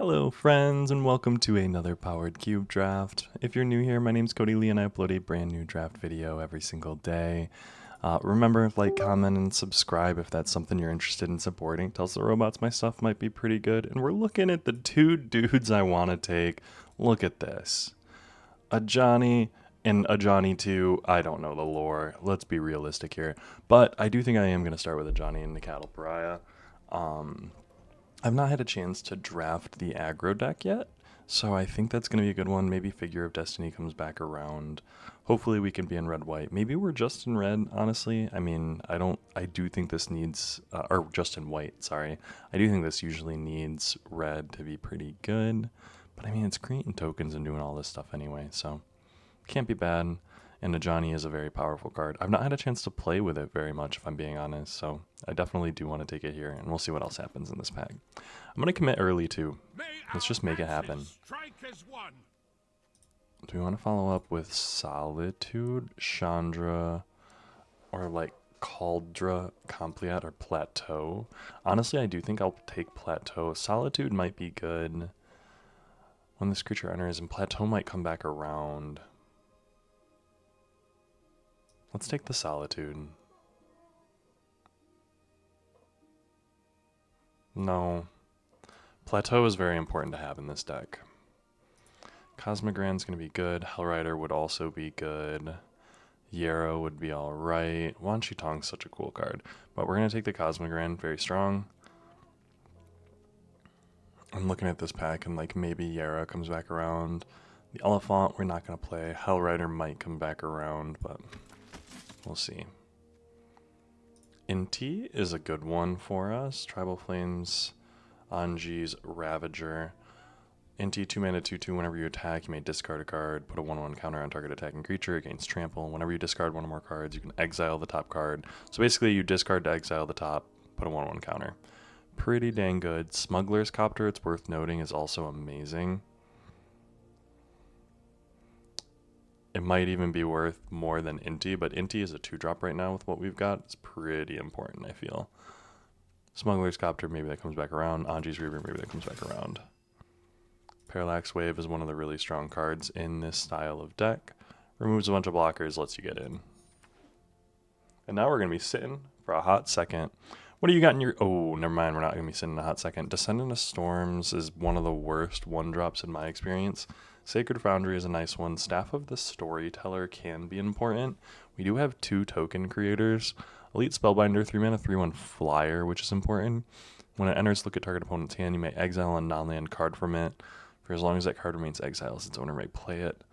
Hello friends and welcome to another Powered Cube draft. If you're new here, my name's Cody Lee and I upload a brand new draft video every single day. Remember, like, comment, and subscribe if that's something you're interested in supporting. Tells the robots my stuff might be pretty good. And we're looking at the two dudes I want to take. Look at this. A Johnny and a Johnny 2. I don't know the lore. Let's be realistic here. But I do think I am going to start with a Johnny and the Cattle Pariah. I've not had a chance to draft the aggro deck yet, so I think that's going to be a good one. Maybe Figure of Destiny comes back around. Hopefully we can be in red-white. Maybe we're just in red, honestly. I mean, I do think this needs, or just in white, sorry. I do think this usually needs red to be pretty good. But I mean, it's creating tokens and doing all this stuff anyway, so can't be bad. And a Johnny is a very powerful card. I've not had a chance to play with it very much, if I'm being honest, so I definitely do want to take it here, and we'll see what else happens in this pack. I'm going to commit early, too. Let's just make it happen. Do we want to follow up with Solitude, Chandra, or like Cauldra, Compliat, or Plateau? Honestly, I do think I'll take Plateau. Solitude might be good when this creature enters, and Plateau might come back around. Let's take the Solitude. No. Plateau is very important to have in this deck. Cosmogran's going to be good. Hellrider would also be good. Yarrow would be alright. Wan Shi Tong's such a cool card. But we're going to take the Cosmogran, very strong. I'm looking at this pack and like maybe Yarrow comes back around. The Elephant we're not going to play. Hellrider might come back around, but we'll see. Inti is a good one for us. Tribal Flames, Anji's Ravager. Inti, 2 mana, 2/2. Whenever you attack, you may discard a card, put a 1/1 counter on target attacking creature against trample. Whenever you discard one or more cards, you can exile the top card. So basically, you discard to exile the top, put a 1/1 counter. Pretty dang good. Smuggler's Copter, it's worth noting, is also amazing. It might even be worth more than Inti, but Inti is a 2-drop right now with what we've got. It's pretty important, I feel. Smuggler's Copter, maybe that comes back around. Anji's Reaver, maybe that comes back around. Parallax Wave is one of the really strong cards in this style of deck. Removes a bunch of blockers, lets you get in. And now we're going to be sitting for a hot second. What do you got in your... Oh, never mind, we're not going to be sitting in a hot second. Descendant of Storms is one of the worst 1-drops in my experience. Sacred Foundry is a nice one. Staff of the Storyteller can be important. We do have 2 token creators. Elite Spellbinder, 3 mana, 3/1 flyer, which is important. When it enters, look at target opponent's hand. You may exile a non-land card from it. For as long as that card remains exiled, its owner may play it.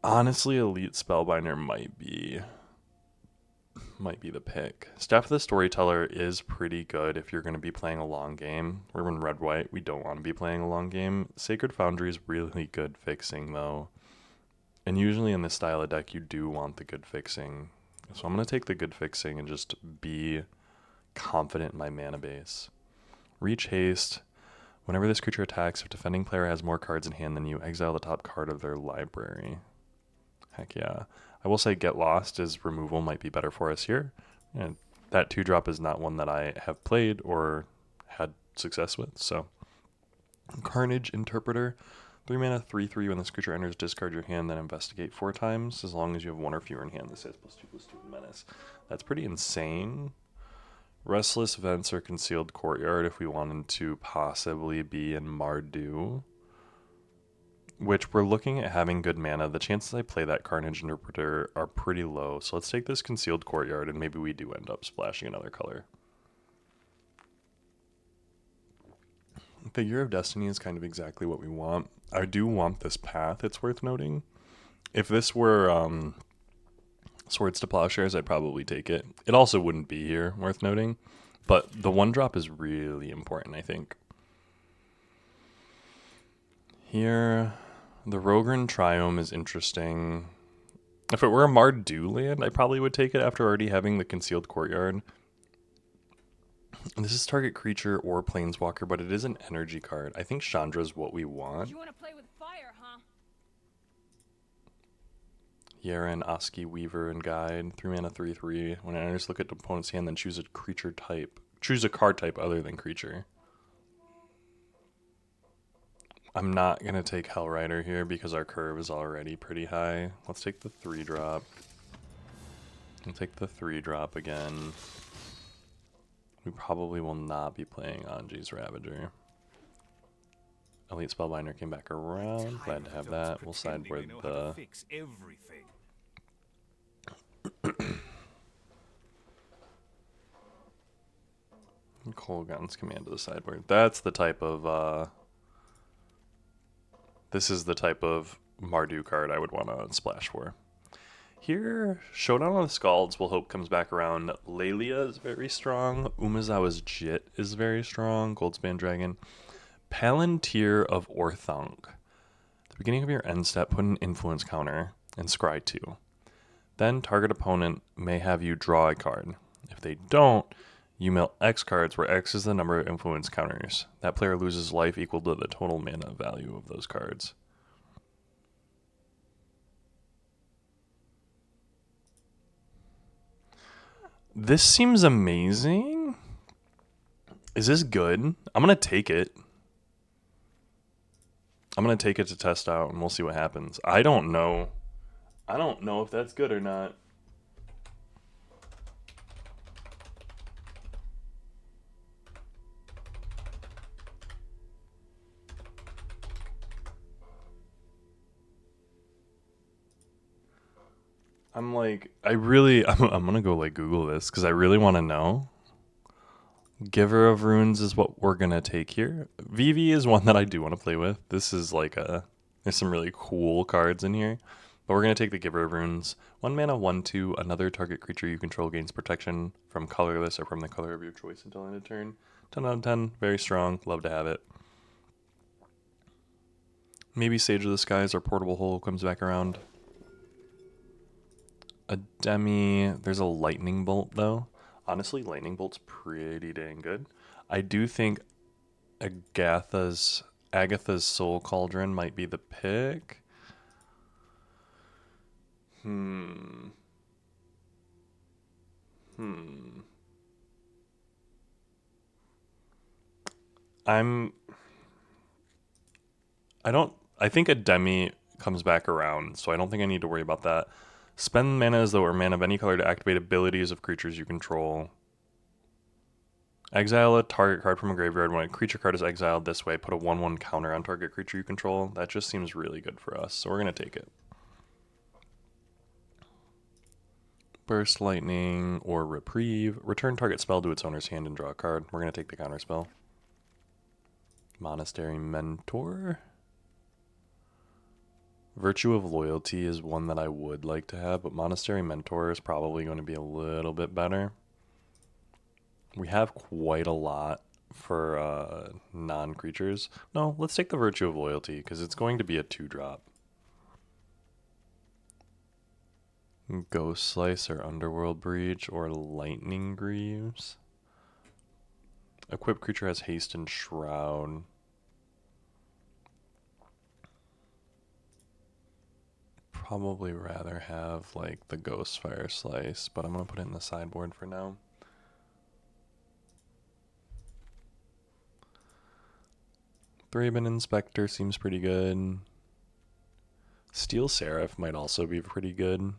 Honestly, Elite Spellbinder might be the pick. Staff of the Storyteller is pretty good if you're going to be playing a long game. We're in red-white. We don't want to be playing a long game. Sacred Foundry is really good fixing, though. And usually in this style of deck, you do want the good fixing. So I'm going to take the good fixing and just be confident in my mana base. Reach Haste. Whenever this creature attacks, if defending player has more cards in hand than you, exile the top card of their library. Heck yeah. I will say Get Lost as removal might be better for us here. And that 2-drop is not one that I have played or had success with. So Carnage Interpreter. 3 mana, 3/3. When this creature enters, discard your hand, then investigate 4 times. As long as you have 1 or fewer in hand, this has +2/+2 menace. That's pretty insane. Restless Vents or Concealed Courtyard if we wanted to possibly be in Mardu, which we're looking at having good mana. The chances I play that Carnage Interpreter are pretty low, so let's take this Concealed Courtyard and maybe we do end up splashing another color. Figure of Destiny is kind of exactly what we want. I do want this path, it's worth noting. If this were Swords to Plowshares, I'd probably take it. It also wouldn't be here, worth noting. But the 1-drop is really important, I think. Here, the Rogran Triome is interesting. If it were a Mardu land, I probably would take it after already having the Concealed Courtyard. This is target creature or planeswalker, but it is an energy card. I think Chandra is what we want. You want to play with fire, huh? Yaren, Oski, Weaver, and Guide. 3 mana, 3/3. When it enters, look at the opponent's hand, then choose a creature type. Choose a card type other than creature. I'm not going to take Hellrider here because our curve is already pretty high. Let's take the 3-drop. We'll take the 3-drop again. We probably will not be playing Anji's Ravager. Elite Spellbinder came back around. Glad to have that. We'll sideboard the... Colgan's command to the sideboard. That's the type of... This is the type of Mardu card I would want to splash for. Here, Showdown on the Scalds, we'll hope comes back around. Lelia is very strong. Umezawa's Jit is very strong. Goldspan Dragon. Palantir of Orthunk. At the beginning of your end step, put an influence counter and scry 2. Then target opponent may have you draw a card. If they don't, you mill X cards, where X is the number of influence counters. That player loses life equal to the total mana value of those cards. This seems amazing. Is this good? I'm going to take it. I'm going to take it to test out, and we'll see what happens. I don't know. I don't know if that's good or not. I'm like, I'm going to go like Google this because I really want to know. Giver of Runes is what we're going to take here. VV is one that I do want to play with. This is like there's some really cool cards in here. But we're going to take the Giver of Runes. 1 mana, 1/2. Another target creature you control gains protection from colorless or from the color of your choice until end of turn. 10 out of 10. Very strong. Love to have it. Maybe Sage of the Skies or Portable Hole comes back around. A Demi. There's a Lightning Bolt, though. Honestly, Lightning Bolt's pretty dang good. I do think Agatha's Soul Cauldron might be the pick. I think a Demi comes back around, so I don't think I need to worry about that. Spend mana as though it were mana of any color to activate abilities of creatures you control. Exile a target card from a graveyard. When a creature card is exiled this way, put a 1/1 counter on target creature you control. That just seems really good for us, so we're going to take it. Burst Lightning or Reprieve. Return target spell to its owner's hand and draw a card. We're going to take the counter spell. Monastery Mentor. Virtue of Loyalty is one that I would like to have, but Monastery Mentor is probably going to be a little bit better. We have quite a lot for non-creatures. No, let's take the Virtue of Loyalty, because it's going to be a 2-drop. Ghost Slice or Underworld Breach or Lightning Greaves. Equipped creature has Haste and Shroud. Probably rather have like the Ghostfire Slice, but I'm going to put it in the sideboard for now. Thraben Inspector seems pretty good. Steel Seraph might also be pretty good.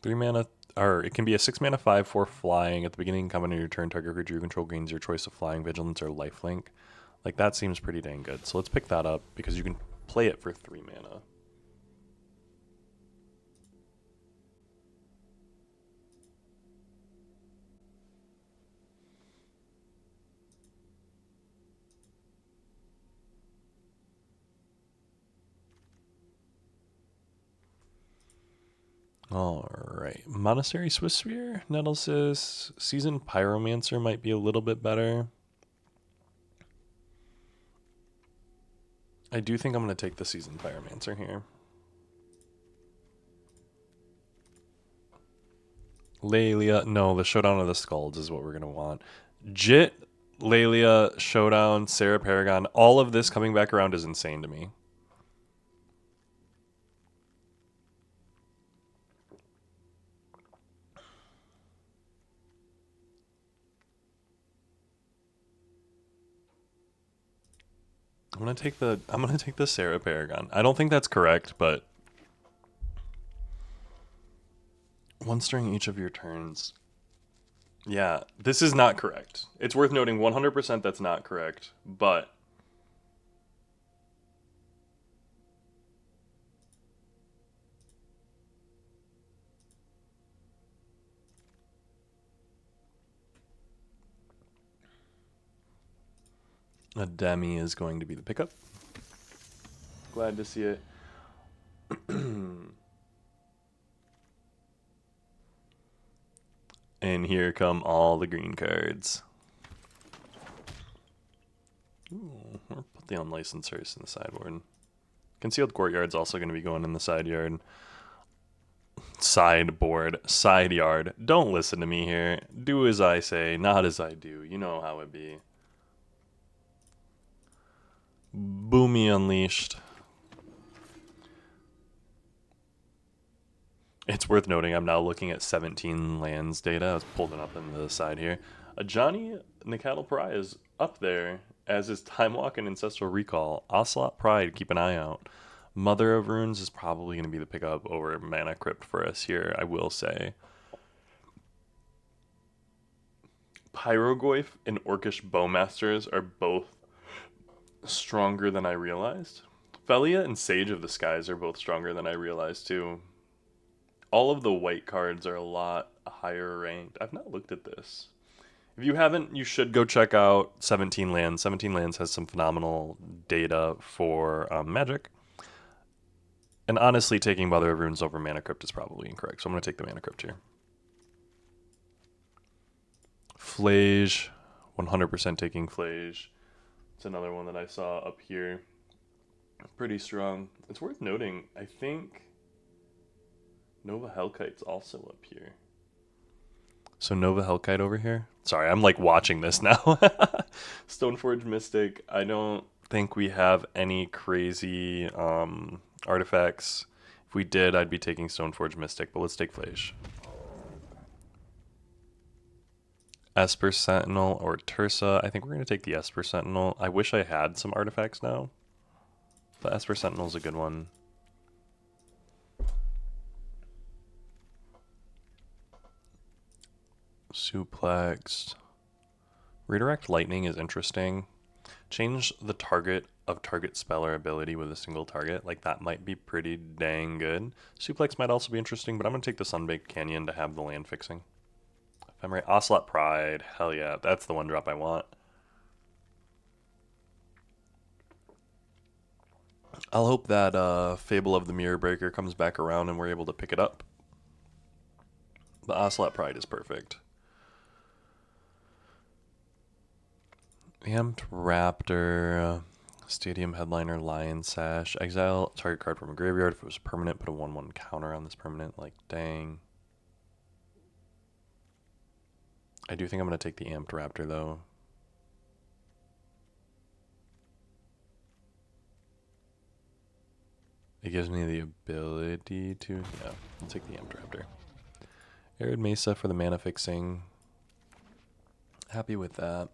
3 mana, or it can be a 6 mana 5/4 flying. At the beginning of coming in your turn, target creature you control gains your choice of flying, vigilance, or lifelink. Like that seems pretty dang good. So let's pick that up because you can play it for 3 mana. Alright, Monastery Swiss Sphere, Nettlesis, Seasoned Pyromancer might be a little bit better. I do think I'm going to take the Seasoned Pyromancer here. Lelia, no, the Showdown of the Skulls is what we're going to want. Jit, Lelia, Showdown, Sarah Paragon, all of this coming back around is insane to me. I'm gonna take the Sarah Paragon. I don't think that's correct, but once during each of your turns. Yeah, this is not correct. It's worth noting 100% that's not correct, but a Demi is going to be the pickup. Glad to see it. And here come all the green cards. Ooh, we'll put the unlicensed race in the sideboard. Concealed Courtyard's also going to be going in the side yard. Sideboard, side yard. Don't listen to me here. Do as I say, not as I do. You know how it be. Boomy Unleashed. It's worth noting I'm now looking at 17 lands data. I was pulling up in the side here. Johnny Nicatl Pariah is up there, as is Time Walk and Ancestral Recall. Ocelot Pride, keep an eye out. Mother of Runes is probably going to be the pickup over Mana Crypt for us here, I will say. Pyrogoyf and Orcish Bowmasters are both stronger than I realized. Felia and Sage of the Skies are both stronger than I realized too. All of the white cards are a lot higher ranked. I've not looked at this. If you haven't, you should go check out 17 Lands. 17 Lands has some phenomenal data for Magic. And honestly, taking Mother of Runes over Mana Crypt is probably incorrect. So I'm going to take the Mana Crypt here. Flage, 100% taking Flage. It's another one that I saw up here. Pretty strong. It's worth noting, I think Nova Hellkite's also up here. So Nova Hellkite over here? Sorry, I'm like watching this now. Stoneforge Mystic. I don't think we have any crazy artifacts. If we did, I'd be taking Stoneforge Mystic, but let's take Flage. Esper Sentinel or Tursa. I think we're going to take the Esper Sentinel. I wish I had some artifacts now. The Esper Sentinel's a good one. Suplex. Redirect Lightning is interesting. Change the target of target spell or ability with a single target. Like, that might be pretty dang good. Suplex might also be interesting, but I'm going to take the Sunbaked Canyon to have the land fixing. If I'm right, Ocelot Pride. Hell yeah, that's the one drop I want. I'll hope that Fable of the Mirror Breaker comes back around and we're able to pick it up. The Ocelot Pride is perfect. Amped Raptor, Stadium Headliner, Lion Sash. Exile target card from a graveyard. If it was a permanent, put a 1/1 counter on this permanent. Like, dang. I do think I'm going to take the Amped Raptor, though. It gives me the ability to... Yeah, I'll take the Amped Raptor. Arid Mesa for the mana fixing. Happy with that.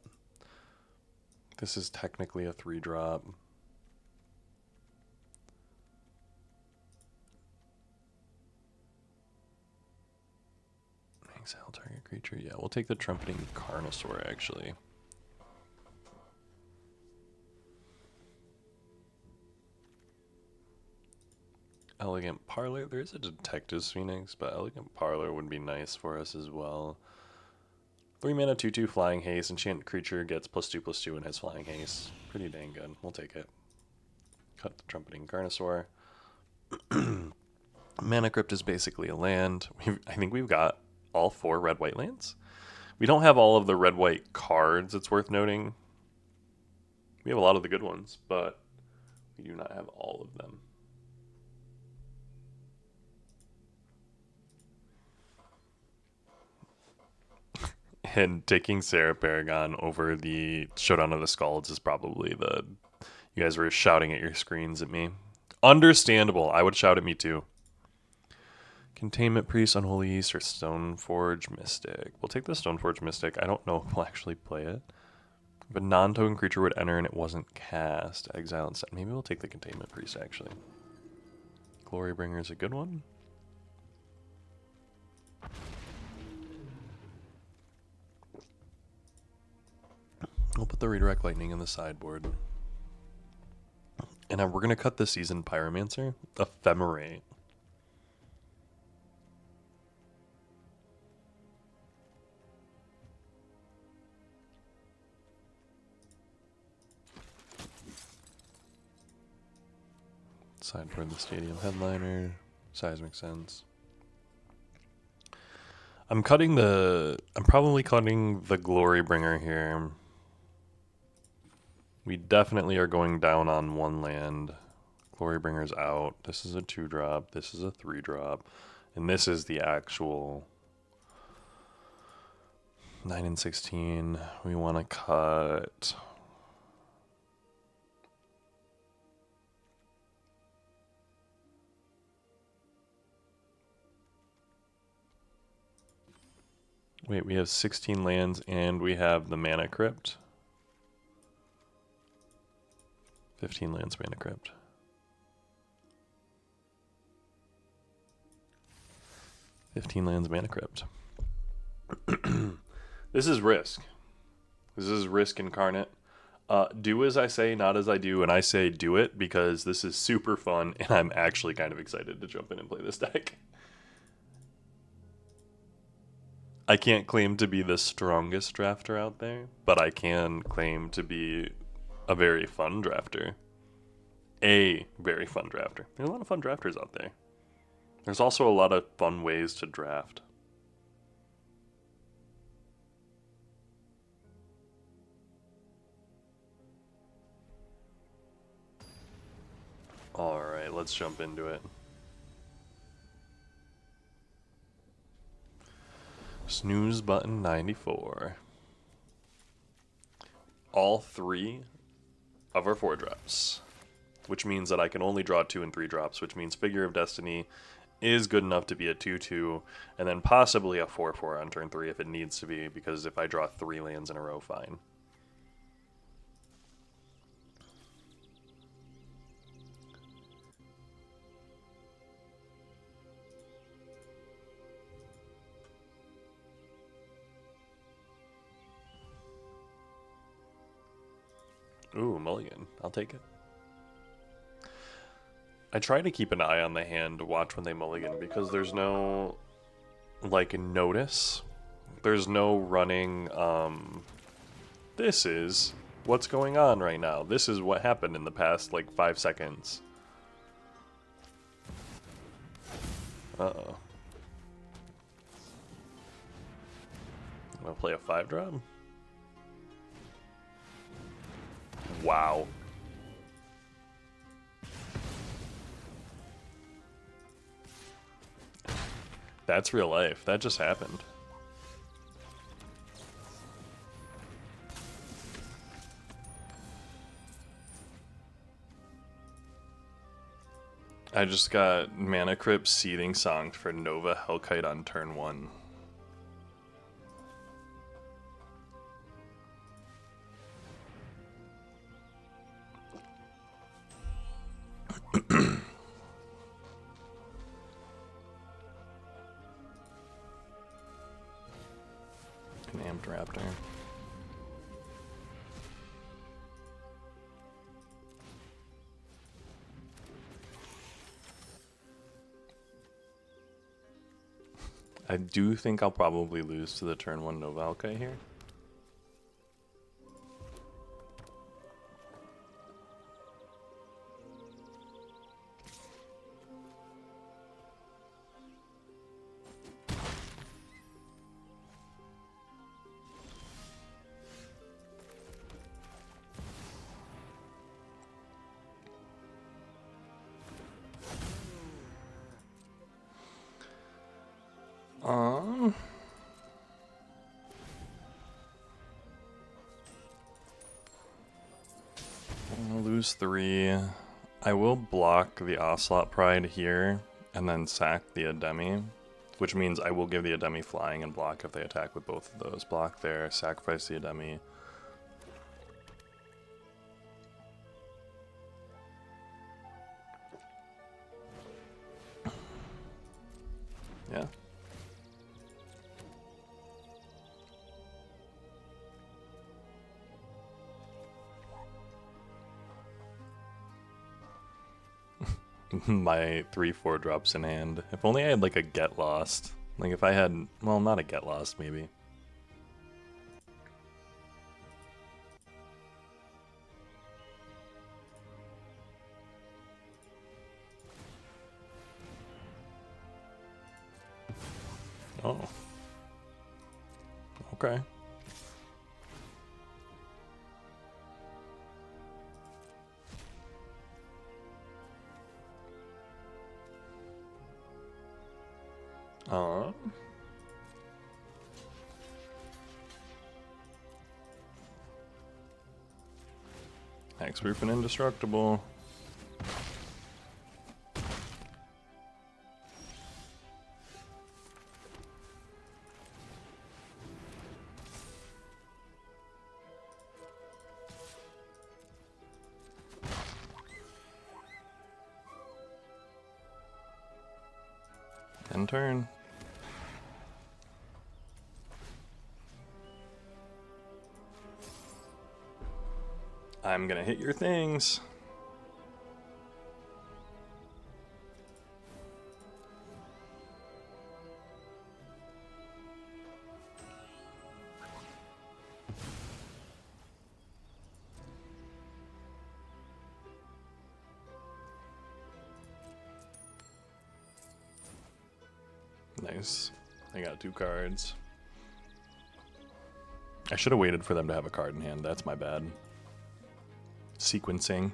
This is technically a 3-drop. Exile target creature. Yeah, we'll take the Trumpeting Carnosaur, actually. Elegant Parlor. There is a Detective's Phoenix, but Elegant Parlor would be nice for us as well. 3 mana, 2/2 Flying Haste. Enchant creature gets +2/+2 and has Flying Haste. Pretty dang good. We'll take it. Cut the Trumpeting Carnosaur. Mana Crypt is basically a land. I think we've got all 4 red-white lands. We don't have all of the red-white cards, it's worth noting. We have a lot of the good ones, but we do not have all of them. And taking Sarah Paragon over the Showdown of the Skalds is probably the... You guys were shouting at your screens at me. Understandable. I would shout at me too. Containment Priest, Unholy East, or Stoneforge Mystic. We'll take the Stoneforge Mystic. I don't know if we'll actually play it. If a non-token creature would enter and it wasn't cast, exile instead. Maybe we'll take the Containment Priest, actually. Glorybringer is a good one. We'll put the Redirect Lightning in the sideboard. And we're going to cut the Seasoned Pyromancer. Ephemerate. Sideboard the Stadium Headliner. Seismic Sense. I'm probably cutting the Glorybringer here. We definitely are going down on one land. Glorybringer's out. This is a 2-drop. This is a 3-drop. And this is the actual 9 and 16. We want to cut. Wait, we have 16 lands and we have the Mana Crypt. 15 lands, Mana Crypt. Mana Crypt. This is Risk. This is Risk incarnate. Do as I say, not as I do, and I say do it because this is super fun and I'm actually kind of excited to jump in and play this deck. I can't claim to be the strongest drafter out there, but I can claim to be a very fun drafter. A very fun drafter. There's a lot of fun drafters out there. There's also a lot of fun ways to draft. Alright, let's jump into it. Snooze button 94. All 3 of our 4-drops. Which means that I can only draw 2 and 3 drops, which means Figure of Destiny is good enough to be a 2/2, and then possibly a 4/4 on turn 3 if it needs to be, because if I draw 3 lands in a row, fine. Ooh, mulligan. I'll take it. I try to keep an eye on the hand to watch when they mulligan because there's no, like, notice. There's no running, this is what's going on right now. This is what happened in the past, like, 5 seconds. Uh-oh. I'm gonna play a 5-drop? Wow. That's real life. That just happened. I just got Mana Crypt Seething Song for Nova Hellkite on turn 1. An Amped Raptor. I do think I'll probably lose to the turn 1 Nova Hellkite here. I'll lose 3. I will block the Ocelot Pride here and then sack the Ademi, which means I will give the Ademi flying and block if they attack with both of those. Block there, sacrifice the Ademi. My 3/4 drops in hand. If only I had like a get lost. Like if I had, well, not a get lost maybe. Oh. Okay. Hexproof and indestructible. End turn. I'm gonna hit your things. Nice. I got 2 cards. I should have waited for them to have a card in hand. That's my bad. Sequencing.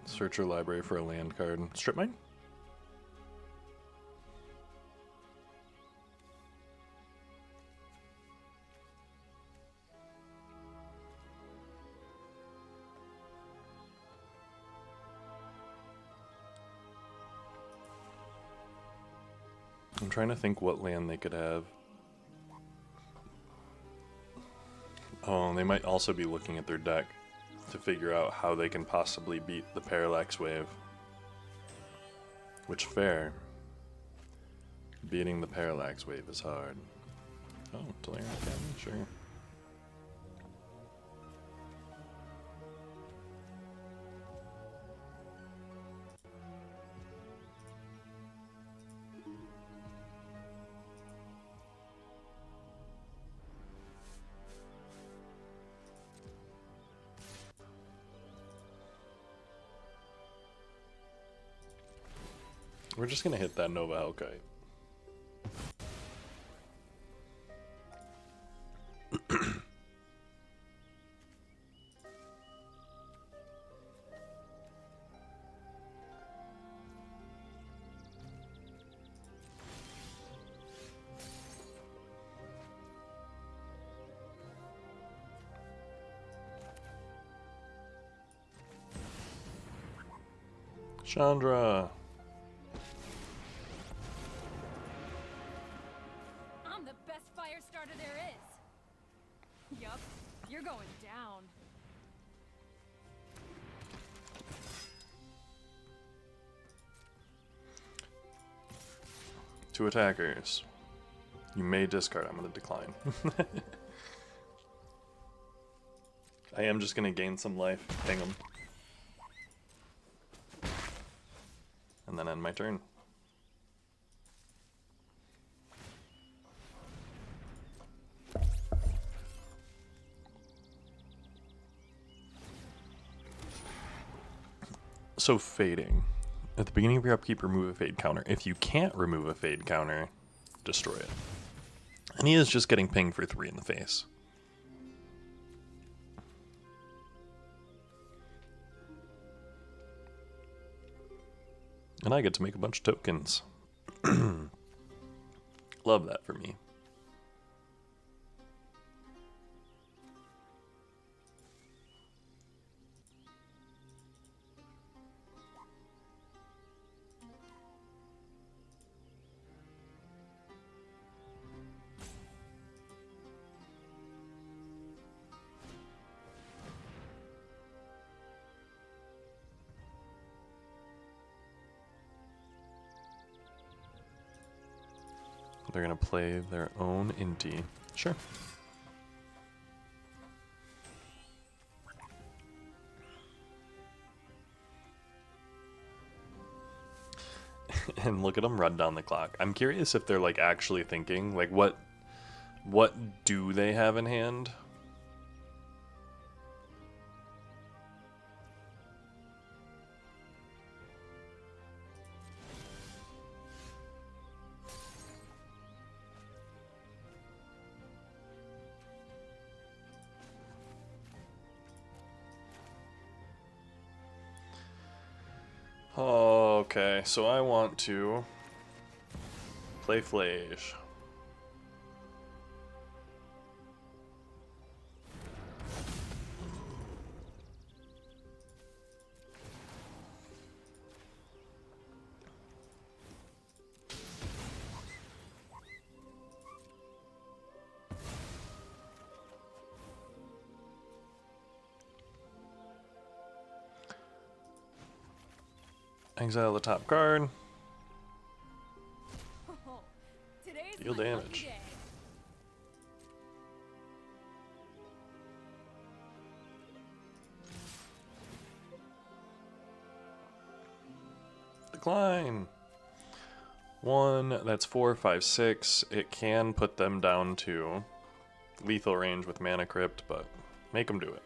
Search your library for a land card. Strip mine? I'm trying to think what land they could have. Oh, they might also be looking at their deck to figure out how they can possibly beat the Parallax Wave. Which, fair. Beating the Parallax Wave is hard. Oh, Delirium Cannon, sure. We're just gonna hit that Nova Hellkite. Chandra. I'm the best fire starter there is. Yup, you're going down. Two attackers. You may discard. I'm going to decline. I am just going to gain some life. Ping them. And then end my turn. So fading. At the beginning of your upkeep, remove a fade counter. If you can't remove a fade counter, destroy it. And he is just getting pinged for 3 in the face. And I get to make a bunch of tokens. Love that for me. They're gonna play their own Inti. Sure. And look at them run down the clock. I'm curious if they're like actually thinking, like what do they have in hand? Okay, so I want to play Flage. Exile the top card. Oh, today's Deal my lucky damage. day. Decline. 1, that's 4, 5, 6. It can put them down to lethal range with Mana Crypt, but make them do it.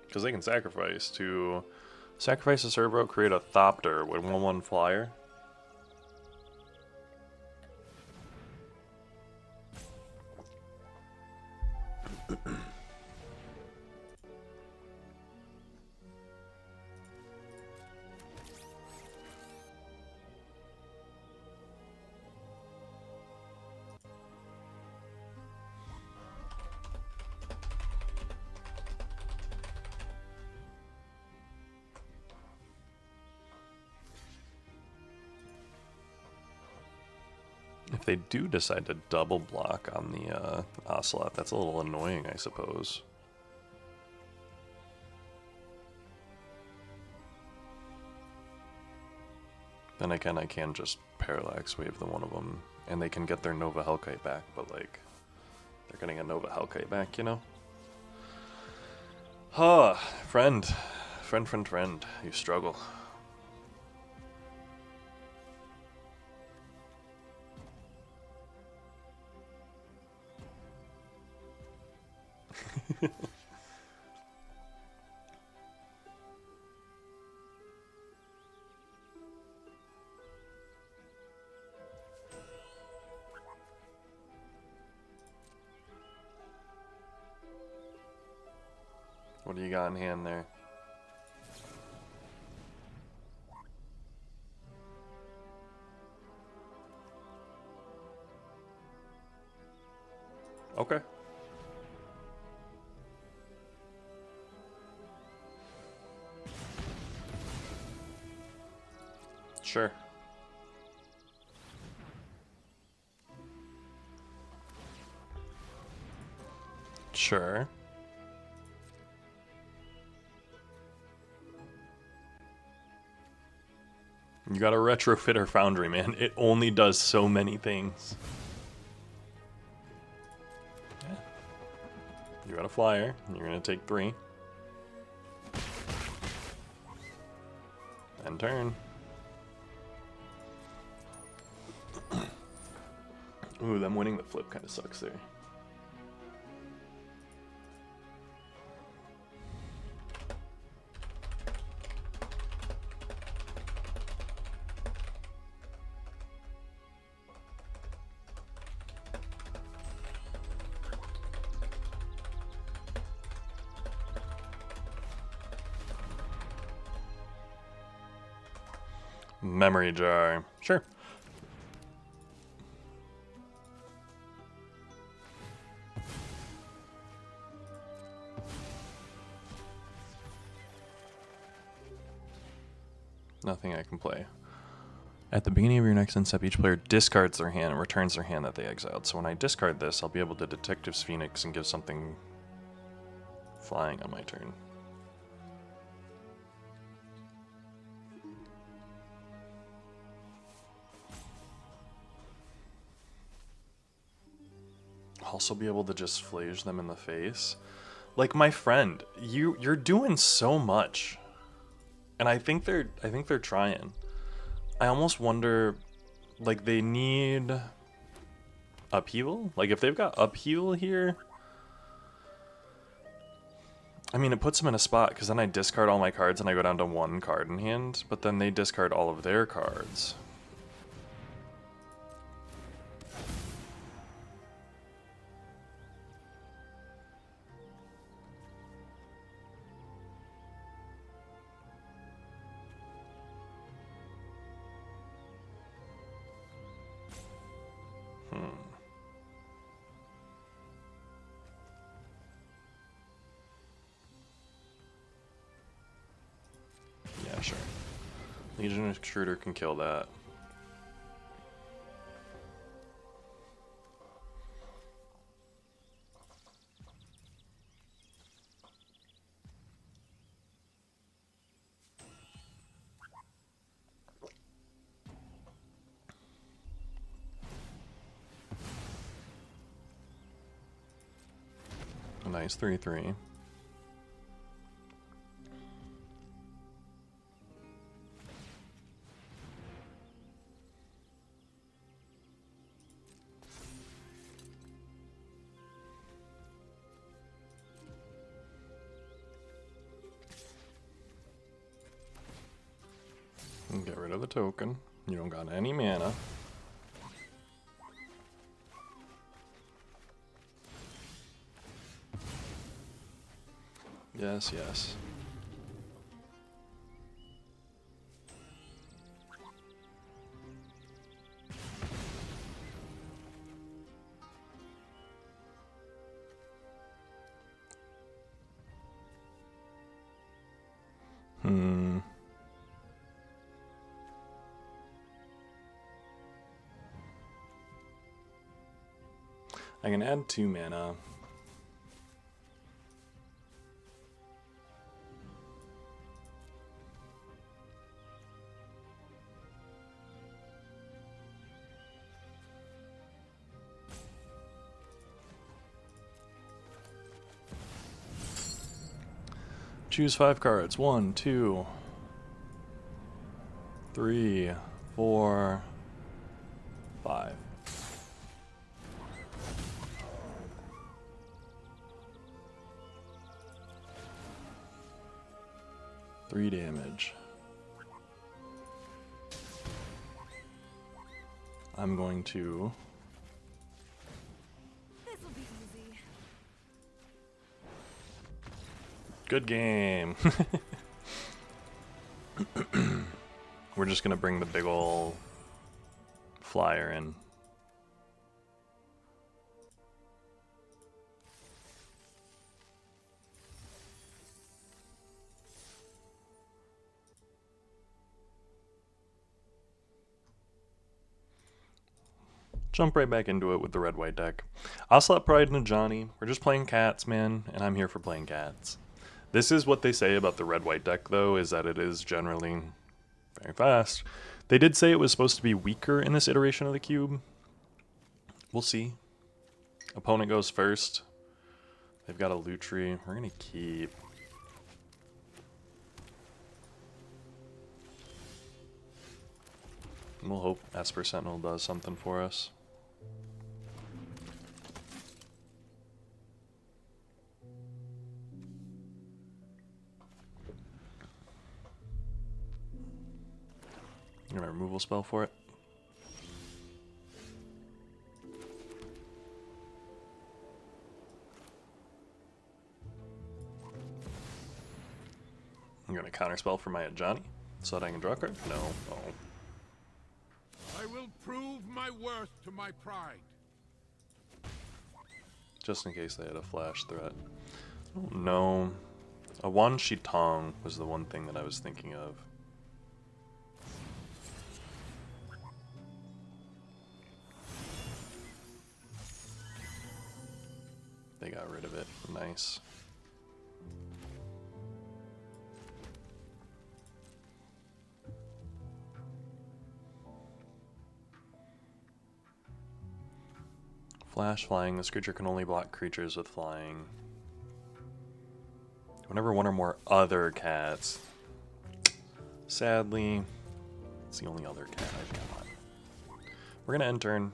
Because they can sacrifice a Cerberus, create a Thopter with 1/1 flyer. If they do decide to double block on the Ocelot, that's a little annoying, I suppose. Then again, I can just Parallax Wave the one of them, and they can get their Nova Hellkite back, but like, they're getting a Nova Hellkite back, you know? Huh, friend, you struggle. What do you got in hand there? Okay. Sure. Sure. You got a retrofitter foundry, man. It only does so many things. Yeah. You got a flyer. You're gonna take 3. End turn. Ooh, them winning the flip kind of sucks there. Memory jar. Sure. Nothing I can play. At the beginning of your next end step, each player discards their hand and returns their hand that they exiled. So when I discard this, I'll be able to Detective's Phoenix and give something flying on my turn. also be able to just flage them in the face. Like my friend, you're doing so much. And I think they're trying. I almost wonder, like, they need upheaval? Like if they've got upheaval here, I mean, it puts them in a spot, because then I discard all my cards and I go down to 1 card in hand, but then they discard all of their cards. Yeah, sure. Legion Extruder can kill that. A nice 3/3. And get rid of the token. You don't got any mana. Yes, yes. I can add 2 mana. Choose 5 cards. 1, 2, 3, 4, 5. Three damage. I'm going to... This'll be easy. Good game. We're just gonna bring the big ol' flyer in. Jump right back into it with the red-white deck. Ocelot Pride and Johnny. We're just playing cats, man, and I'm here for playing cats. This is what they say about the red-white deck, though, is that it is generally very fast. They did say it was supposed to be weaker in this iteration of the cube. We'll see. Opponent goes first. They've got a Lutri. We're going to keep. We'll hope Esper Sentinel does something for us. I'm gonna removal spell for it. I'm gonna counterspell for my Johnny so that I can draw a card. No. Oh. I will prove my worth to my pride. Just in case they had a flash threat. Oh, no. A Wan Shi Tong was the one thing that I was thinking of. They got rid of it. Nice. flash flying. This creature can only block creatures with flying. Whenever one or more other cats. Sadly, it's the only other cat I've got. We're gonna end turn.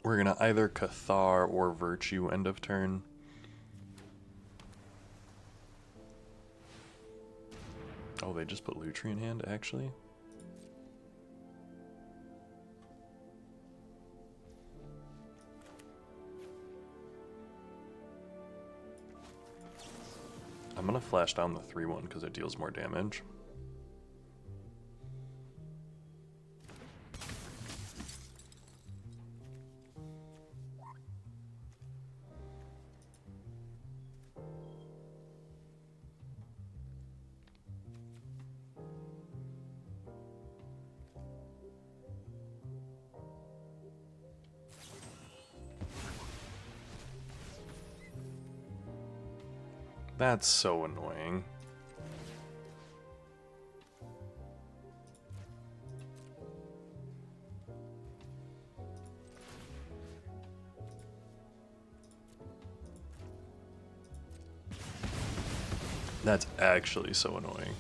We're gonna either Cathar or Virtue end of turn. Oh, they just put Lutri in hand, actually? I'm gonna flash down the 3/1 because it deals more damage. That's so annoying. That's actually so annoying.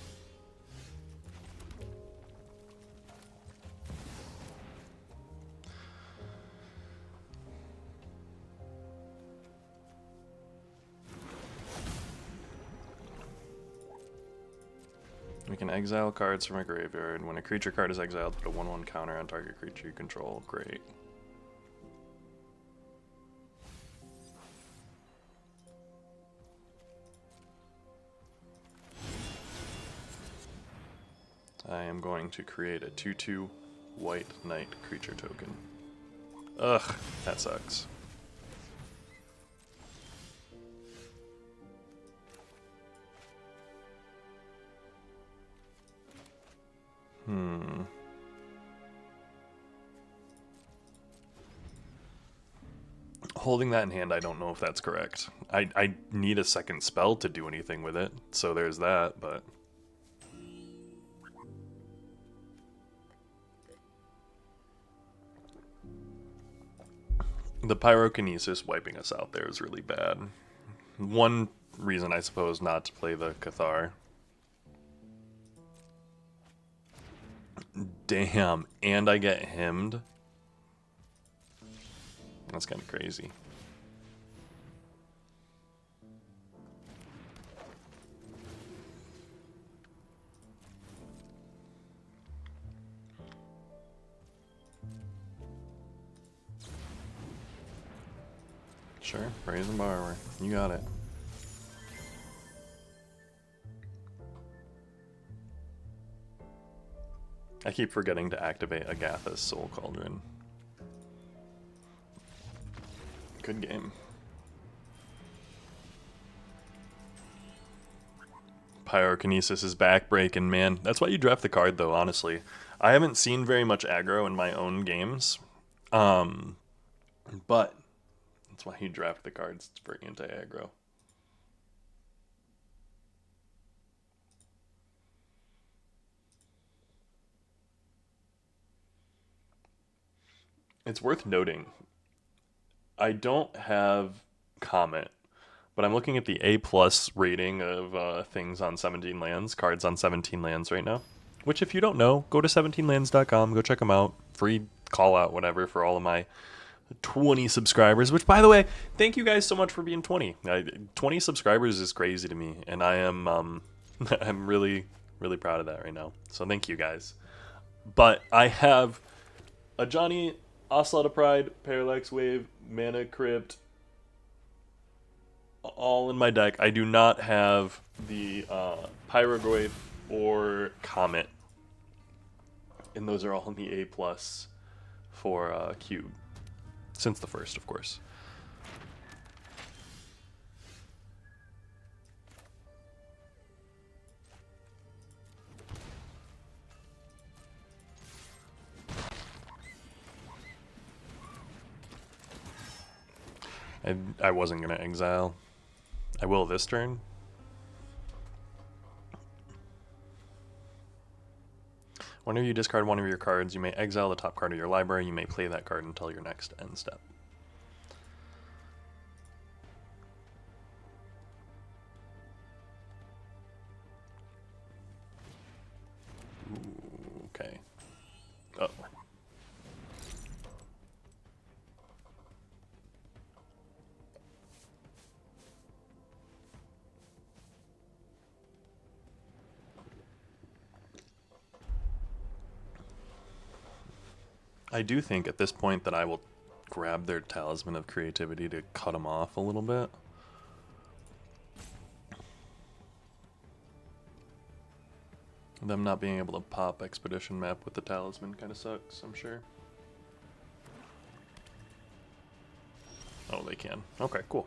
We can exile cards from a graveyard. When a creature card is exiled, put a 1/1 counter on target creature you control. Great. I am going to create a 2/2 white knight creature token. Ugh, that sucks. Holding that in hand, I don't know if that's correct. I need a second spell to do anything with it, so there's that, but... The Pyrokinesis wiping us out there is really bad. One reason, I suppose, not to play the Cathar. Damn, and I get hemmed? That's kind of crazy. Sure, Brazen Borrower. You got it. I keep forgetting to activate Agatha's Soul Cauldron. Good game. Pyrokinesis is backbreaking, man. That's why you draft the card, though, honestly. I haven't seen very much aggro in my own games. But that's why you draft the cards. It's very anti-aggro. It's worth noting, I don't have Comet, but I'm looking at the A+ rating of things on 17 lands, cards on 17 lands right now. Which, if you don't know, go to 17lands.com, go check them out. Free call out, whatever, for all of my 20 subscribers. Which, by the way, thank you guys so much for being 20. 20 subscribers is crazy to me, and I am I'm really, really proud of that right now. So thank you guys. But I have a Johnny Ocelot of Pride, Parallax Wave, Mana Crypt, all in my deck. I do not have the Pyrogoyf or Comet, and those are all in the A+ for Cube, since the first, of course. I wasn't going to exile. I will this turn. Whenever you discard one of your cards, you may exile the top card of your library. You may play that card until your next end step. I do think at this point that I will grab their Talisman of Creativity to cut them off a little bit. Them not being able to pop Expedition Map with the Talisman kind of sucks, I'm sure. Oh, they can. Okay, cool.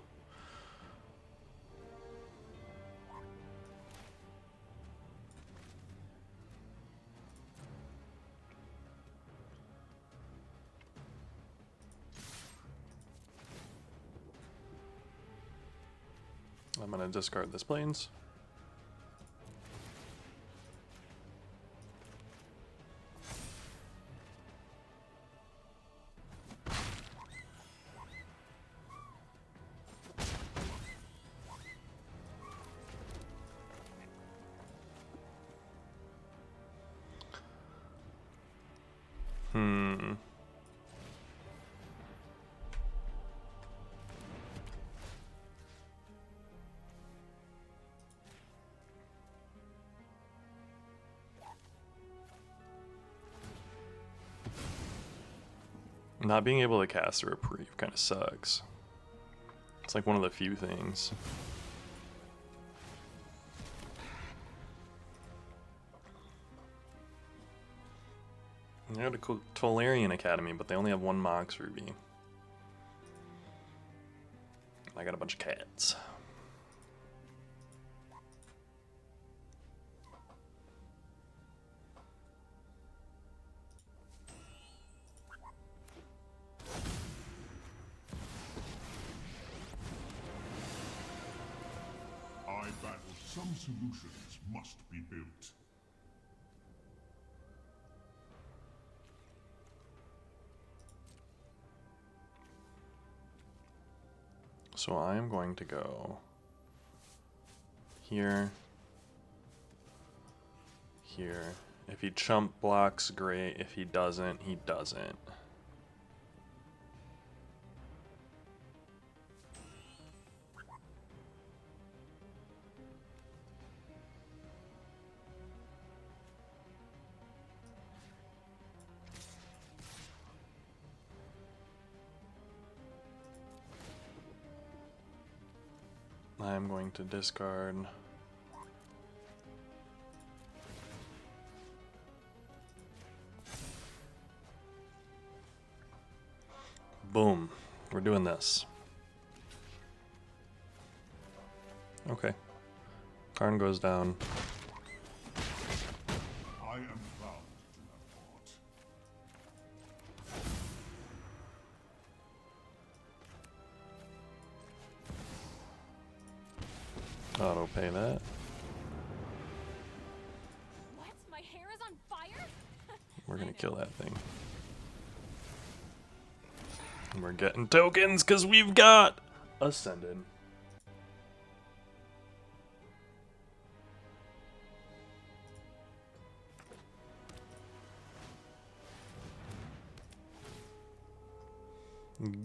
I'm going to discard this Plains. Not being able to cast a reprieve kind of sucks. It's like one of the few things. They had a Tolarian Academy, but they only have one Mox Ruby. I got a bunch of cats. Some solutions must be built. So I am going to go here, here. If he chump blocks, great. If he doesn't, he doesn't. I'm going to discard. Boom. We're doing this. Okay. Karn goes down. I am proud to have fought. Auto pay that. What? My hair is on fire? We're gonna kill that thing. And we're getting tokens because we've got Ascended.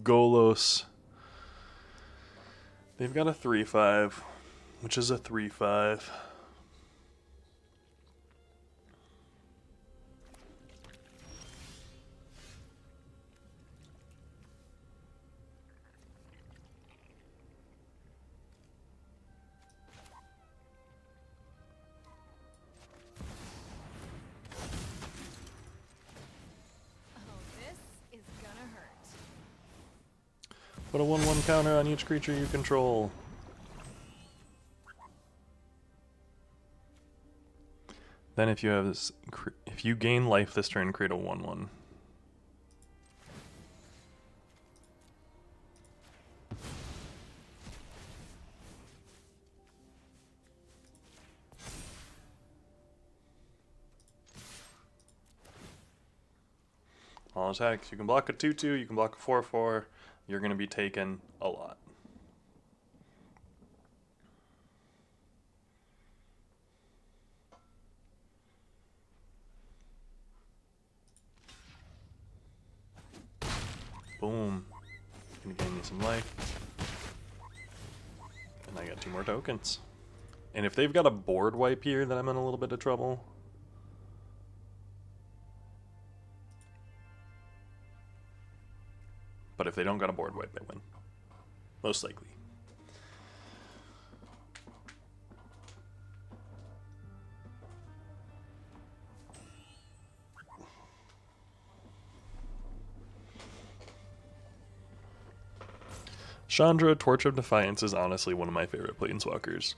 Golos. They've got a 3/5, which is a 3/5. Put a 1/1 counter on each creature you control. Then if you have this, if you gain life this turn, create a 1/1. All attacks. You can block a 2/2, you can block a 4/4. You're going to be taking a lot. Boom. Gonna gain me some life. And I got 2 more tokens. And if they've got a board wipe here, then I'm in a little bit of trouble. But if they don't got a board wipe, they win. Most likely. Chandra, Torch of Defiance is honestly one of my favorite planeswalkers.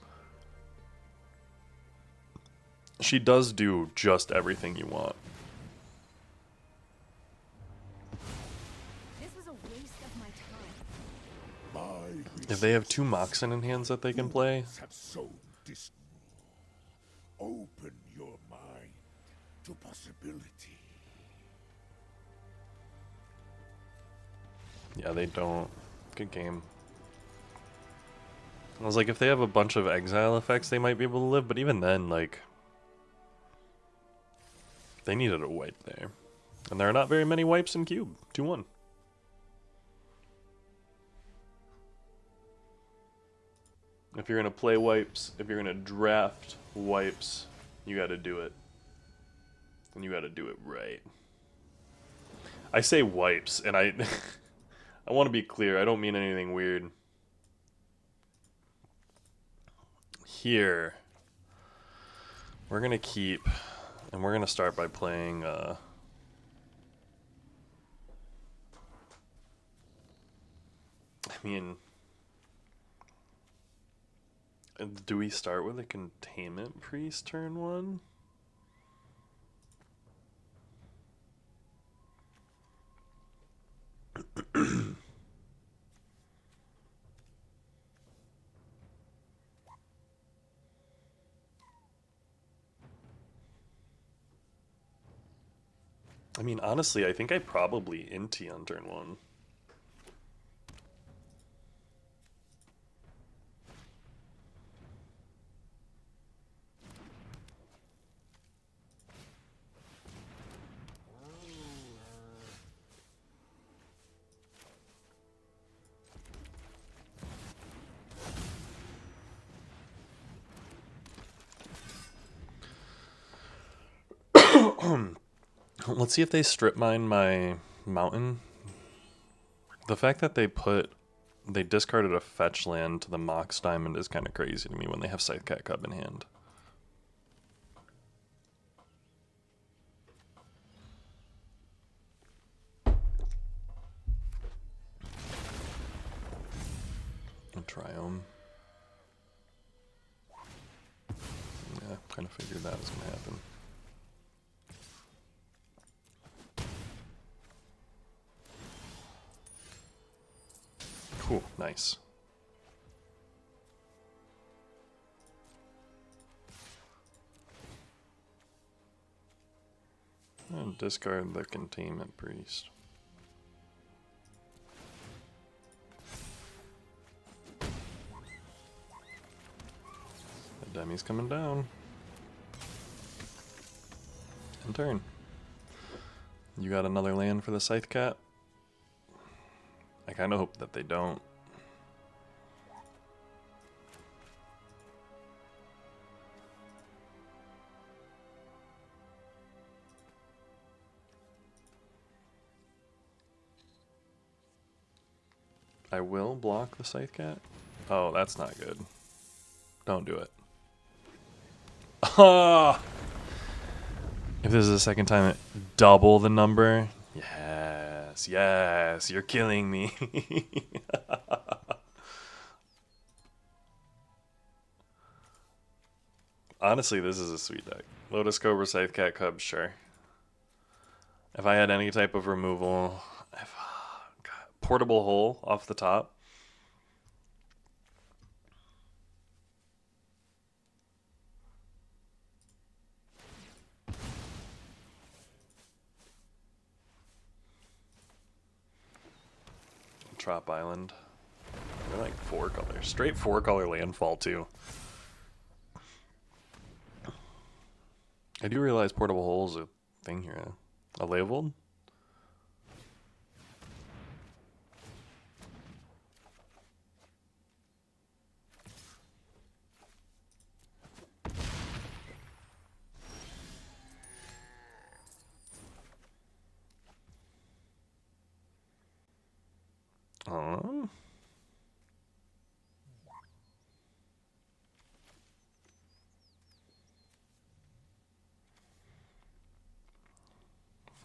She does do just everything you want. This was a waste of my time. If they have 2 Moxen in hands that they can play, Have sown open your mind to possibility. yeah, they don't. Good game. I was like, if they have a bunch of exile effects, they might be able to live, but even then, like, they needed a wipe there. And there are not very many wipes in Cube. 2-1. If you're going to play wipes, if you're going to draft wipes, you got to do it. And you got to do it right. I say wipes, and I I want to be clear. I don't mean anything weird. Here, we're going to keep, and we're going to start by playing I mean, do we start with a Containment Priest turn 1? I mean, honestly, I think I probably Inti on turn 1. Let's see if they strip mine my mountain. The fact that they discarded a fetch land to the Mox Diamond is kind of crazy to me when they have Scythecat Cub in hand. A Triome. Yeah, kind of figured that was going to happen. Cool, nice. And discard the Containment Priest. The Demi's coming down. End turn. You got another land for the Scythecat? I kind of hope that they don't. I will block the Scythecat. Oh, that's not good. Don't do it. Ah! If this is the second time, double the number. Yes, yes, you're killing me. Honestly, this is a sweet deck. Lotus Cobra, Scythecat, Cub, sure. If I had any type of removal, Portable Hole off the top. Trop Island. They're like 4 colors. Straight 4-color landfall, too. I do realize Portable Hole is a thing here. A Leovold?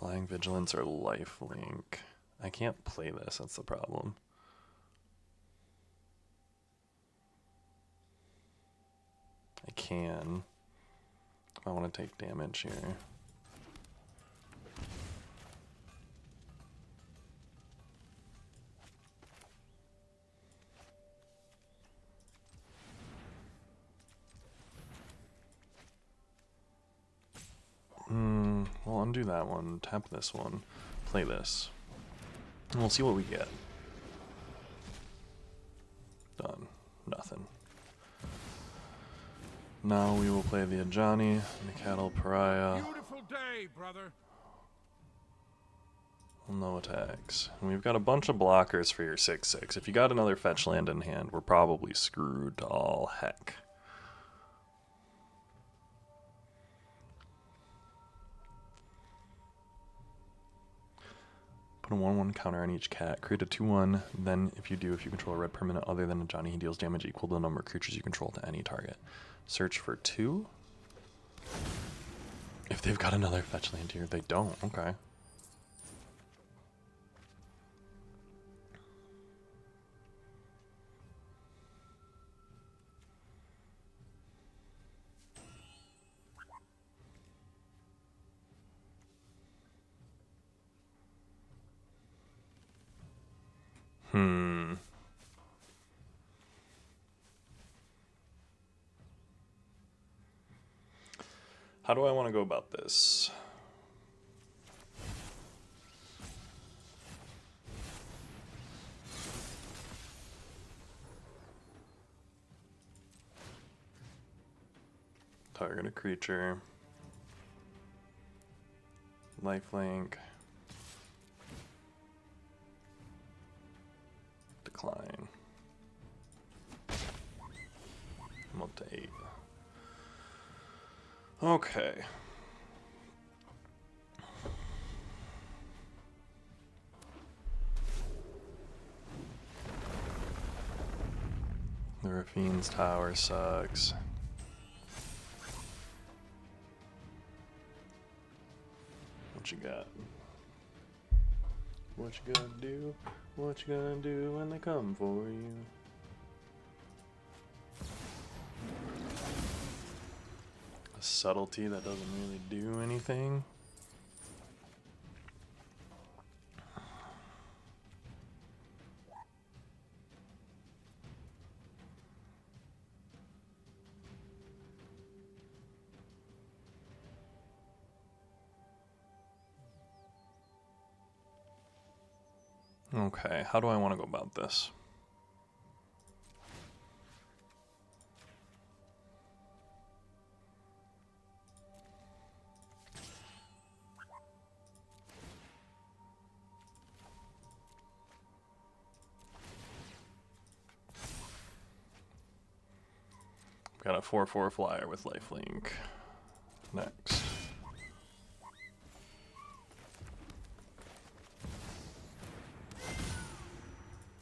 Flying Vigilance or Lifelink. I can't play this, that's the problem. I can. I want to take damage here. Well, undo that one, tap this one, play this. And we'll see what we get. Done. Nothing. Now we will play the Ajani, the Cattle Pariah. Beautiful day, brother. No attacks. And we've got a bunch of blockers for your 6/6. If you got another fetch land in hand, we're probably screwed to all heck. Put a 1/1 counter on each cat. Create a 2/1. Then, if you control a red permanent other than Ajani, he deals damage equal to the number of creatures you control to any target. Search for 2. If they've got another fetch land here, they don't. Okay. How do I want to go about this? Target a creature. Lifelink. Decline. I'm up to 8. Okay. The Rafine's tower sucks. What you got? What you gonna do? What you gonna do when they come for you? A subtlety that doesn't really do anything. Okay, how do I want to go about this? Got a 4/4 flyer with lifelink. Next.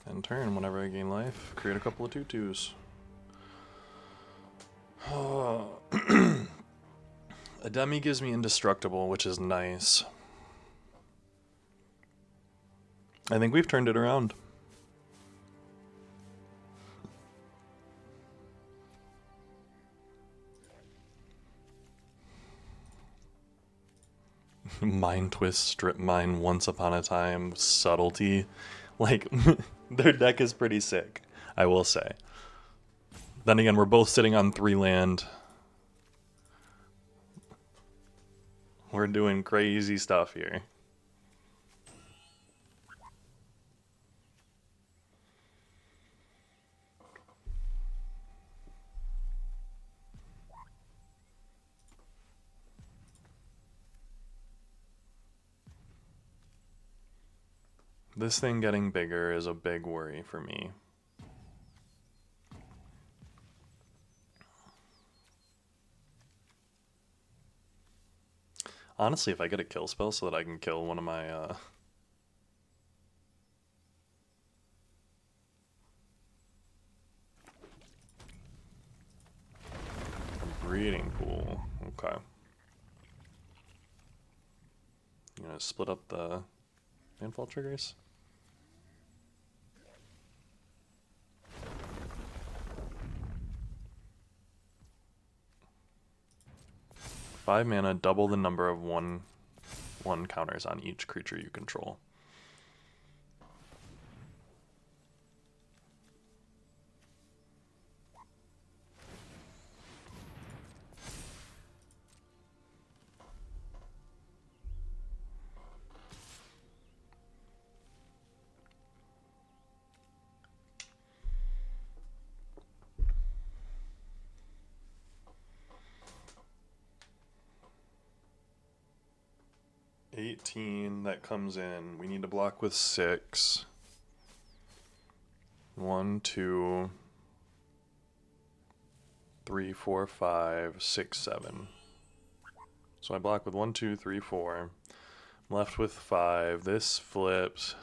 End turn, whenever I gain life, create a couple of 2/2s. A demi gives me indestructible, which is nice. I think we've turned it around. Mind twist, strip mine, once upon a time, subtlety. Like, their deck is pretty sick, I will say. Then again, we're both sitting on 3 land. We're doing crazy stuff here. This thing getting bigger is a big worry for me. Honestly, if I get a kill spell so that I can kill one of my breeding pool. Okay. You gonna split up the landfall triggers. Five mana, double the number of one counters on each creature you control. That comes in. We need to block with 6. 1, 2, 3, 4, 5, 6, 7. So I block with 1, 2, 3, 4. I'm left with 5. This flips.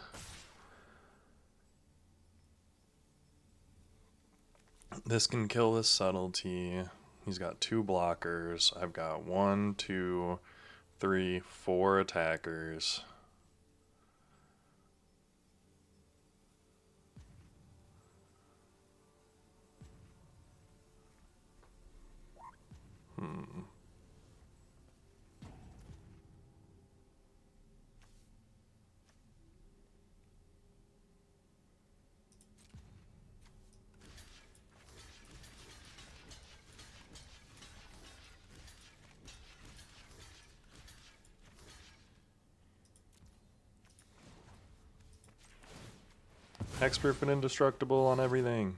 This can kill this subtlety. He's got 2 blockers. I've got 1, 2, 3, 4 attackers. Hexproof and indestructible on everything.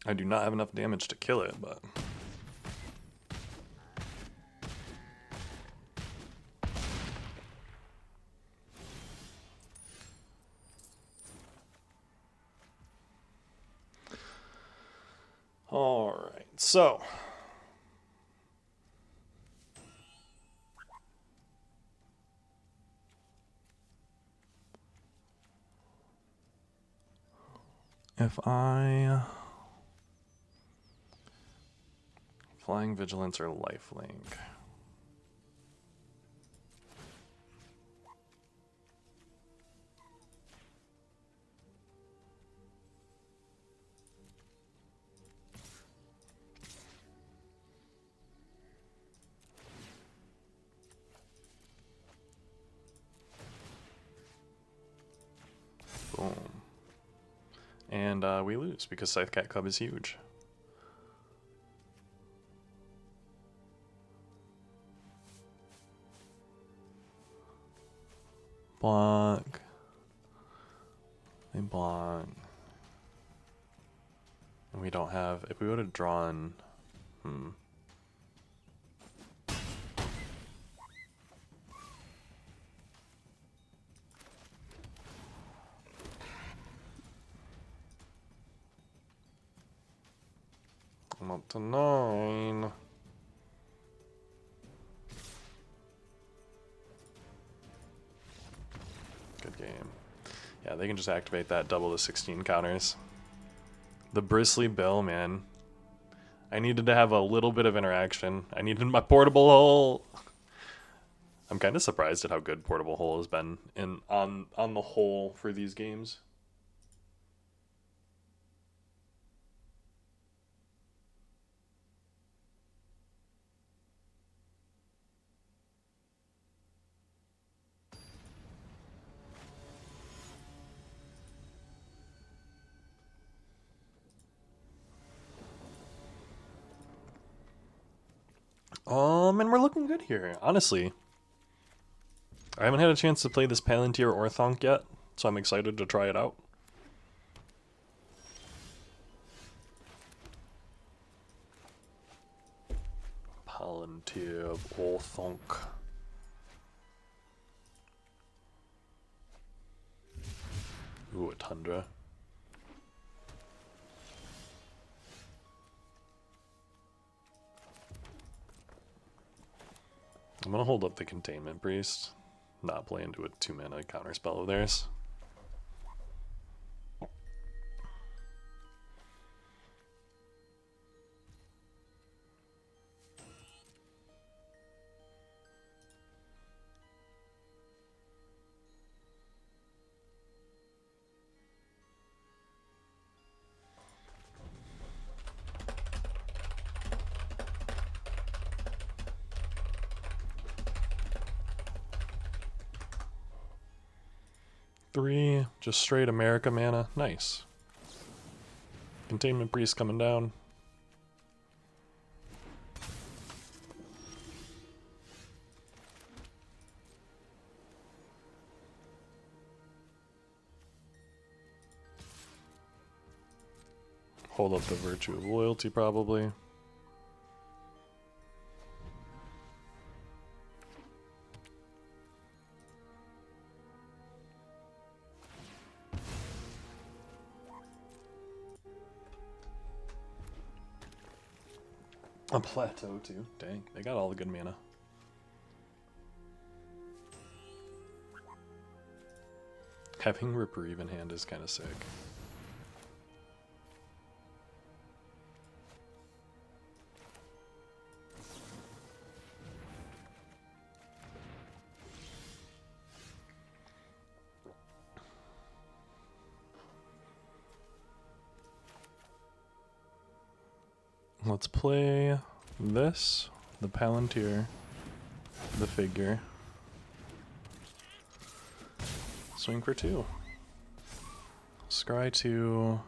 I do not have enough damage to kill it, but... Alright, so... If I... Flying Vigilance or Lifelink? Boom. And we lose because Scythecat Cub is huge. Block. They block. And we don't have... If we would have drawn... I'm up to 9. Good game. Yeah, they can just activate that, double the 16 counters. The Bristly Bill, man. I needed to have a little bit of interaction. I needed my Portable Hole. I'm kind of surprised at how good Portable Hole has been on the whole for these games. And we're looking good here, honestly. I haven't had a chance to play this Palantir or Thonk yet, so I'm excited to try it out. Palantir or Thonk. Ooh, a Tundra. I'm gonna hold up the Containment Priest, not play into a 2-mana counterspell of theirs. 3, just straight America mana. Nice. Containment Priest coming down. Hold up the Virtue of Loyalty, probably. A Plateau, too. Dang, they got all the good mana. Having Reprieve in hand is kind of sick. Let's play this, the Palantir, the figure. Swing for 2. Scry 2.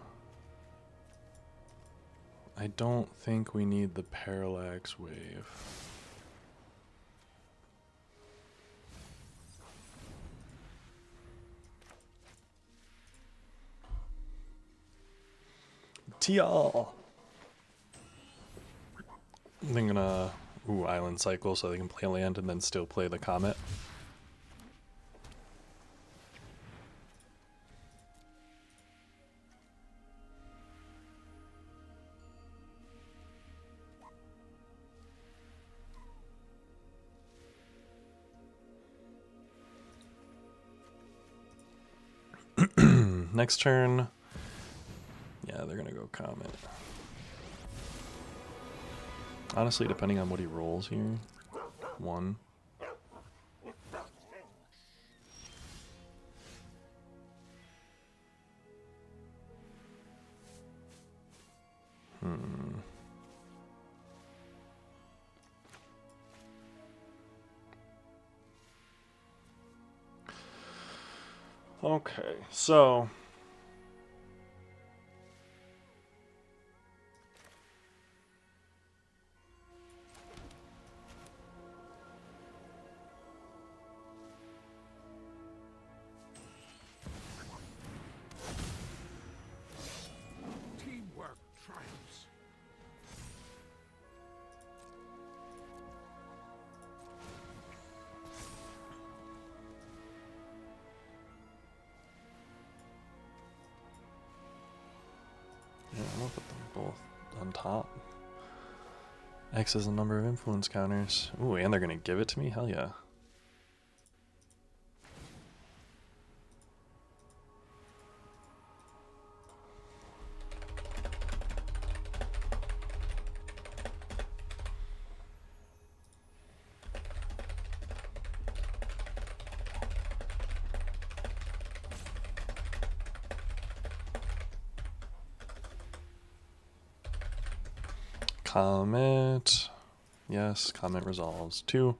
I don't think we need the Parallax Wave. Tial! I'm gonna Island Cycle so they can play land and then still play the Comet. Next turn, yeah, they're gonna go Comet. Honestly, depending on what he rolls here, 1. Okay, so Teamwork triumphs. yeah, I'm gonna put them both on top. X is the number of influence counters. Ooh, and they're gonna give it to me? Hell yeah. Comet. Yes, Comet resolves. 2.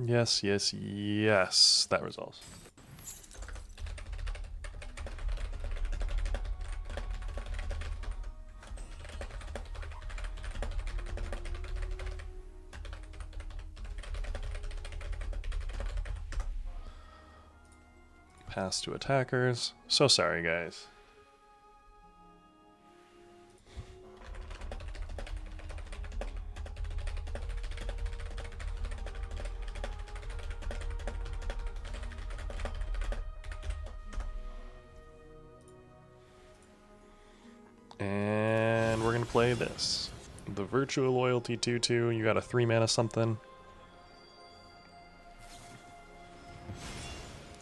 Yes, yes, yes. That resolves. Pass to attackers. So sorry, guys. And we're going to play this. The Virtual Loyalty 2/2. You got a 3 mana something.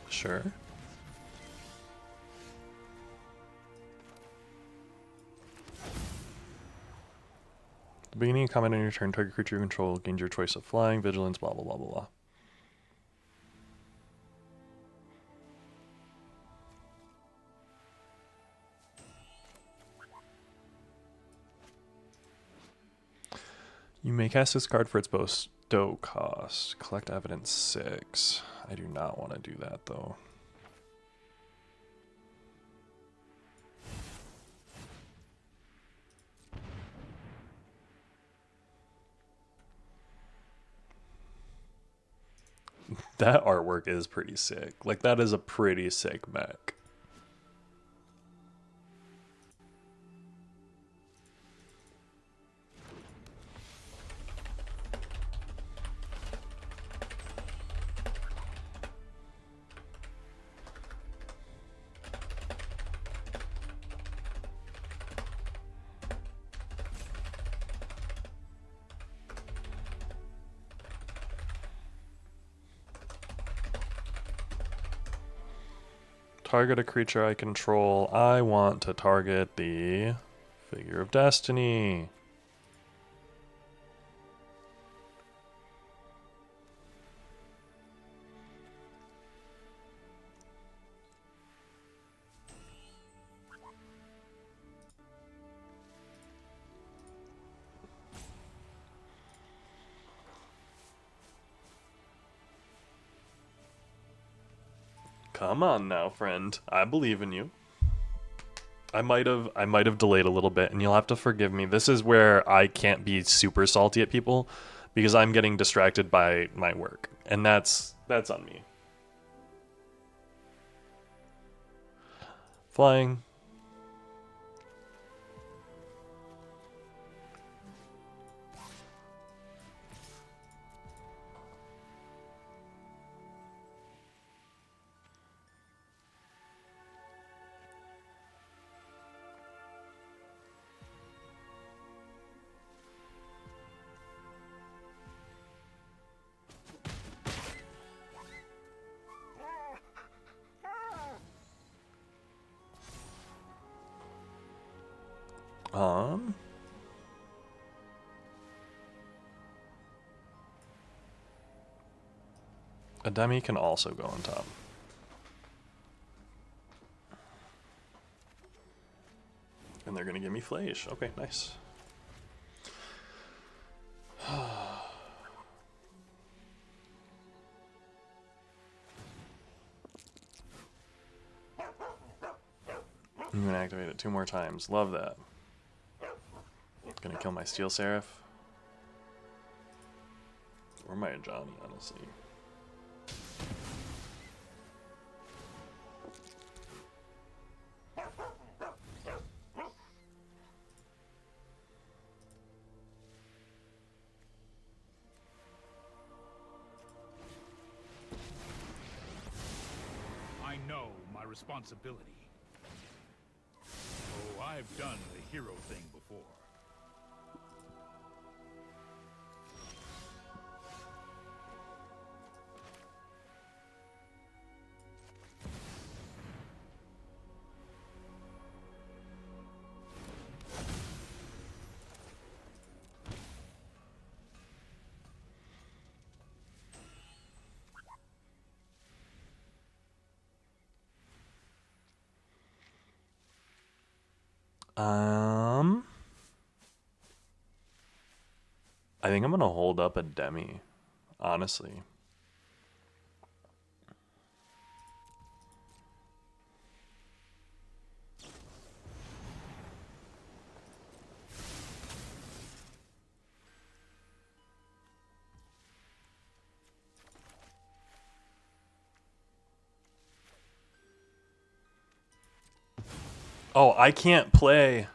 Sure. The beginning of combat on your turn, target creature you control gains your choice of flying, vigilance, blah, blah, blah, blah, blah. You may cast this card for its bestow cost. Collect evidence 6. I do not want to do that, though. That artwork is pretty sick. Like, that is a pretty sick mech. Target a creature I control. I want to target the Figure of Destiny. Come on now, friend. I believe in you. I might have delayed a little bit, and you'll have to forgive me. This is where I can't be super salty at people because I'm getting distracted by my work, and that's on me. Flying. Um, a dummy can also go on top. And they're going to give me Flash. Okay, nice. I'm going to activate it 2 more times. Love that. Gonna kill my Steel Seraph. Or my Johnny, honestly. I know my responsibility. Oh, I've done the hero thing before. I think I'm gonna hold up a Demi, honestly. Oh, I can't play.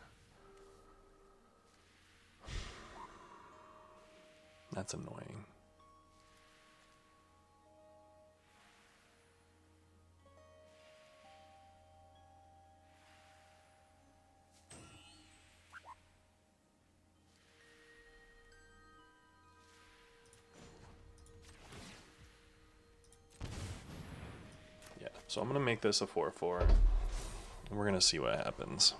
That's annoying. So I'm going to make this a 4/4. And we're going to see what happens.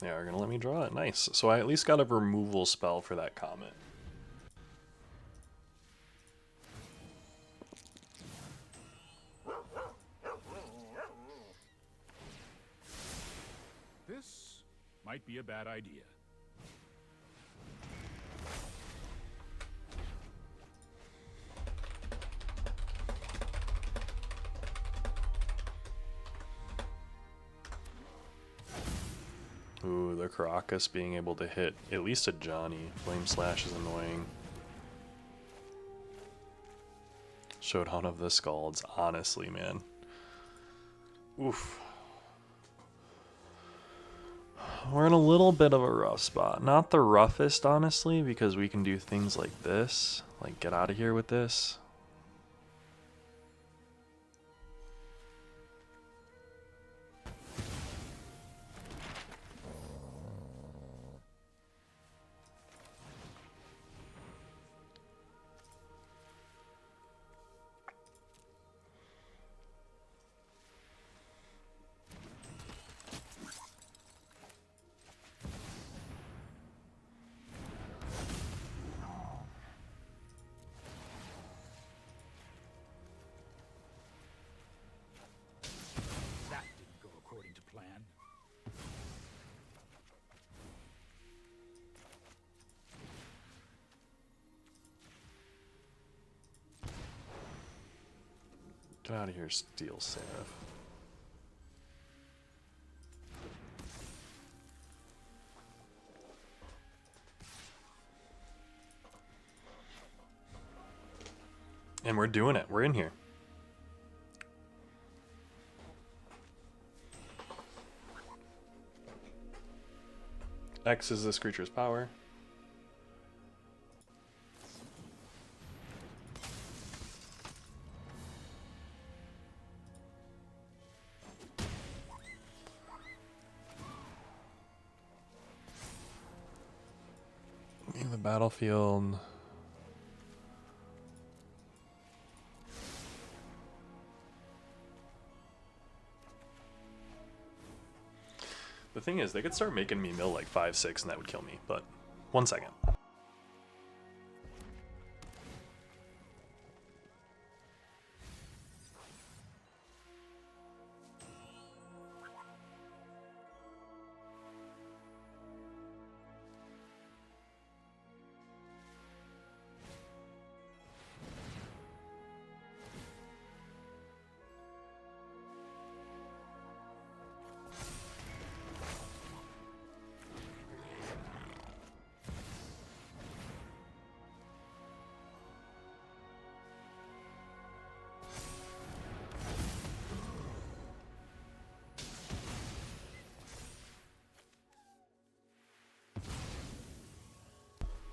They are going to let me draw it. Nice. So I at least got a removal spell for that comet. This might be a bad idea. Ooh, the Caracas being able to hit at least a Johnny. Flame Slash is annoying. Showdown of the Scalds, honestly, man. Oof. We're in a little bit of a rough spot. Not the roughest, honestly, because we can do things like this. Like, get out of here with this. That didn't go according to plan. Get out of here, Steel Seraph. And we're doing it. We're in here. X is this creature's power. In the battlefield. The thing is, they could start making me mill like 5/6 and that would kill me, but 1 second.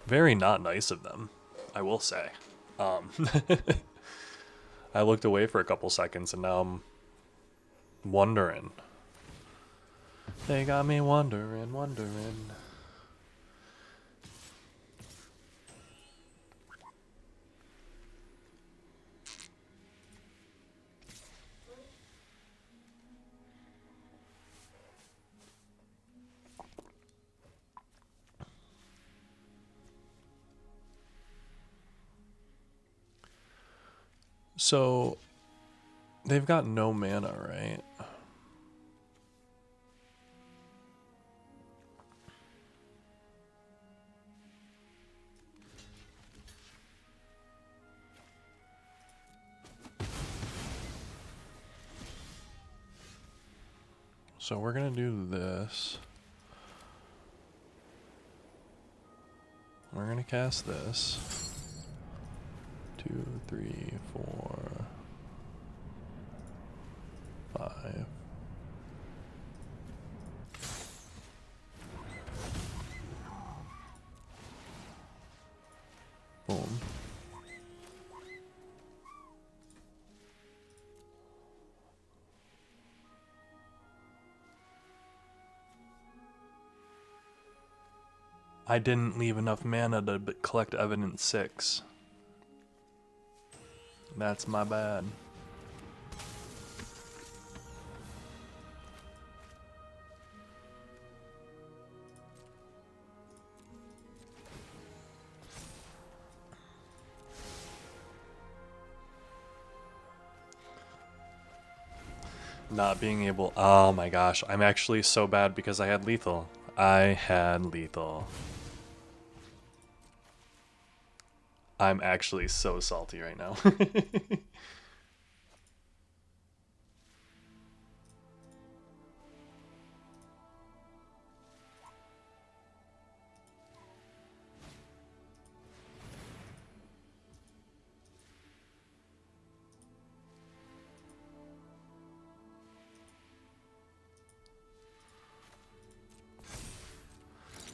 Very not nice of them, I will say. I looked away for a couple seconds and now I'm wondering. They got me wondering. So, they've got no mana, right? So we're gonna do this. We're gonna cast this. 2, 3, 4, 5. Boom. I didn't leave enough mana to collect Evidence 6. That's my bad. Not being able... Oh my gosh, I'm actually so bad because I had lethal. I had lethal. I'm actually so salty right now.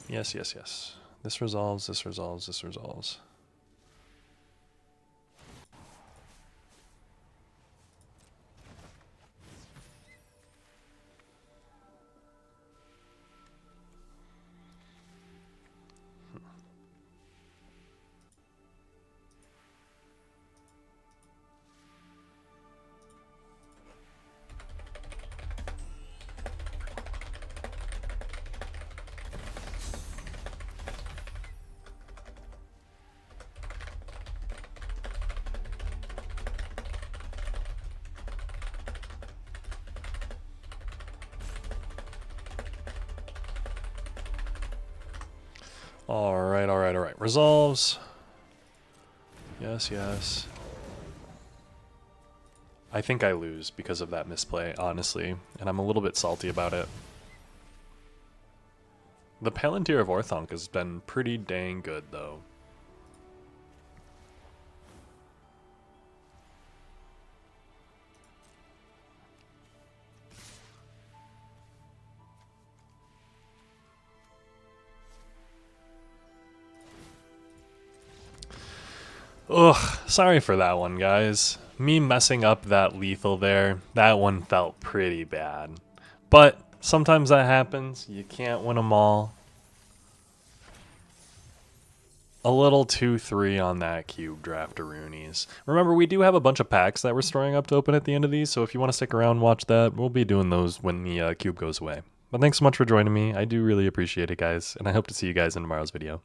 Yes, yes, yes. This resolves, this resolves, this resolves. Alright, alright, alright. Resolves. Yes, yes. I think I lose because of that misplay, honestly, and I'm a little bit salty about it. The Palantir of Orthonk has been pretty dang good, though. Ugh, sorry for that one, guys. Me messing up that lethal there, that one felt pretty bad. But sometimes that happens. You can't win them all. A little 2-3 on that cube draft of Roonies. Remember, we do have a bunch of packs that we're storing up to open at the end of these, so if you want to stick around and watch that, we'll be doing those when the cube goes away. But thanks so much for joining me. I do really appreciate it, guys, and I hope to see you guys in tomorrow's video.